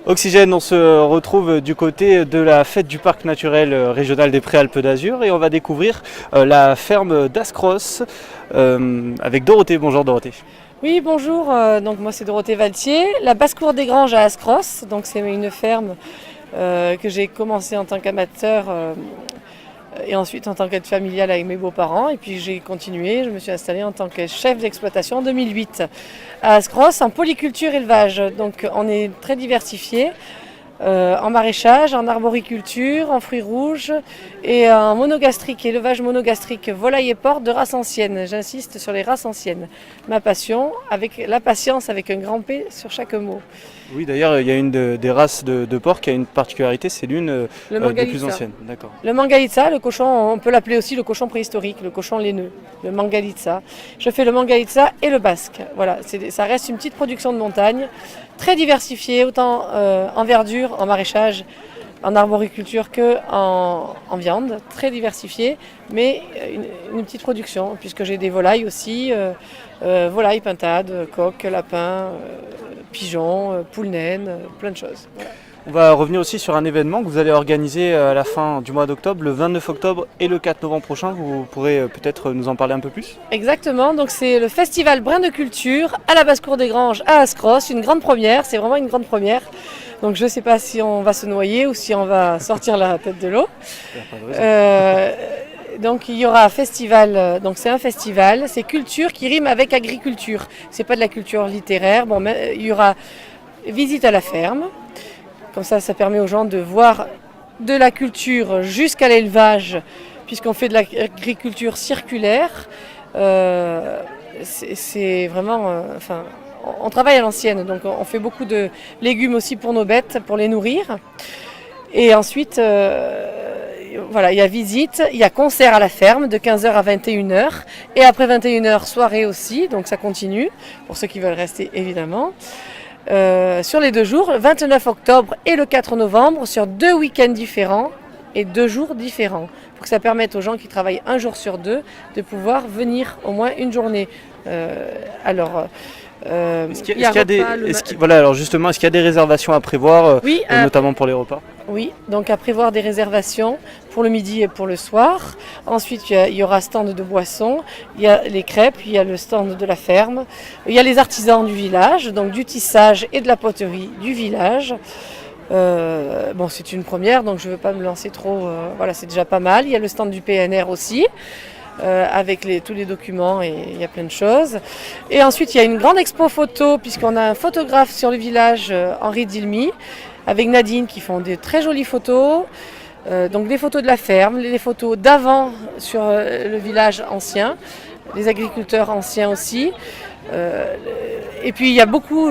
Oxygène, on se retrouve du côté de la fête du parc naturel régional des Préalpes d'Azur et on va découvrir la ferme d'Ascros avec Dorothée. Bonjour Dorothée. Oui, bonjour, donc moi c'est Dorothée Valtier, la basse-cour des Granges à Ascros, donc c'est une ferme que j'ai commencé en tant qu'amateur et ensuite en tant qu'aide familiale avec mes beaux-parents, et puis j'ai continué, je me suis installée en tant que chef d'exploitation en 2008 à Ascros en polyculture élevage, donc on est très diversifié. En maraîchage, en arboriculture, en fruits rouges et en monogastrique, élevage monogastrique, volaille et porc de race ancienne. J'insiste sur les races anciennes. Ma passion, avec la patience avec un grand P sur chaque mot. Oui, d'ailleurs, il y a une des races de porc qui a une particularité, c'est l'une des plus anciennes. D'accord. Le Mangalitsa, le cochon, on peut l'appeler aussi le cochon préhistorique, le cochon laineux, le Mangalitsa. Je fais le Mangalitsa et le basque. Voilà, ça reste une petite production de montagne, très diversifiée, autant en verdure, en maraîchage, en arboriculture qu'en viande, très diversifiée, mais une petite production, puisque j'ai des volailles aussi, volailles, pintades, coqs, lapins, pigeons, poules naines, plein de choses. Voilà. On va revenir aussi sur un événement que vous allez organiser à la fin du mois d'octobre, le 29 octobre et le 4 novembre prochain. Vous pourrez peut-être nous en parler un peu plus ? Exactement, donc c'est le festival Brin de Culture à la basse-cour des Granges à Ascros, une grande première, c'est vraiment une grande première. Donc je ne sais pas si on va se noyer ou si on va sortir la tête de l'eau. Donc il y aura un festival, donc c'est un festival, c'est culture qui rime avec agriculture. C'est pas de la culture littéraire. Bon, mais il y aura visite à la ferme. Comme ça permet aux gens de voir de la culture jusqu'à l'élevage, puisqu'on fait de l'agriculture circulaire. C'est vraiment, on travaille à l'ancienne, donc on fait beaucoup de légumes aussi pour nos bêtes, pour les nourrir. Et ensuite, voilà, il y a visite, il y a concert à la ferme de 15h à 21h. Et après 21h, soirée aussi, donc ça continue, pour ceux qui veulent rester évidemment. Sur les 2 jours, le 29 octobre et le 4 novembre, sur 2 week-ends différents et 2 jours différents, pour que ça permette aux gens qui travaillent un jour sur 2 de pouvoir venir au moins une journée. Est-ce qu'il y a des réservations à prévoir, oui, notamment pour les repas ? Oui, donc à prévoir des réservations pour le midi et pour le soir. Ensuite, il y aura stand de boissons, il y a les crêpes, il y a le stand de la ferme, il y a les artisans du village, donc du tissage et de la poterie du village. Bon, c'est une première, donc je ne veux pas me lancer trop, voilà, c'est déjà pas mal. Il y a le stand du PNR aussi. Avec tous les documents et il y a plein de choses. Et ensuite, il y a une grande expo photo, puisqu'on a un photographe sur le village, Henri Dilmy, avec Nadine, qui font des très jolies photos. Donc des photos de la ferme, les photos d'avant sur le village ancien, les agriculteurs anciens aussi. Et puis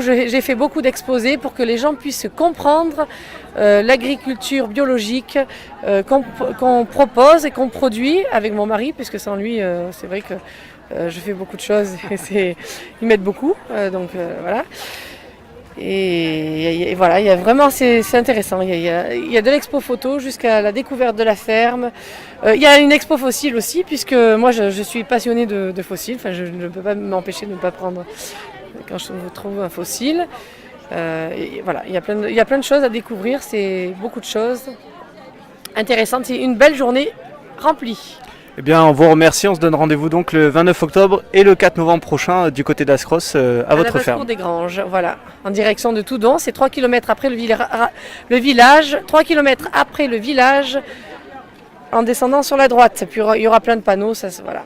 j'ai fait beaucoup d'exposés pour que les gens puissent comprendre l'agriculture biologique qu'on propose et qu'on produit avec mon mari, puisque sans lui, c'est vrai que je fais beaucoup de choses et ils m'aident beaucoup. Voilà. Et voilà, il y a vraiment, c'est intéressant. Il y a de l'expo photo jusqu'à la découverte de la ferme. Il y a une expo fossile aussi, puisque moi je suis passionnée de fossiles. Enfin, je ne peux pas m'empêcher de ne pas prendre quand je trouve un fossile. Voilà, il y a plein de choses à découvrir. C'est beaucoup de choses intéressantes. C'est une belle journée remplie. Eh bien, on vous remercie. On se donne rendez-vous donc le 29 octobre et le 4 novembre prochain du côté d'Ascros à votre ferme. À la basse-cour des Granges, voilà, en direction de Toudon. C'est 3 km après le village, 3 km après le village, en descendant sur la droite. Puis il y aura plein de panneaux, ça, voilà.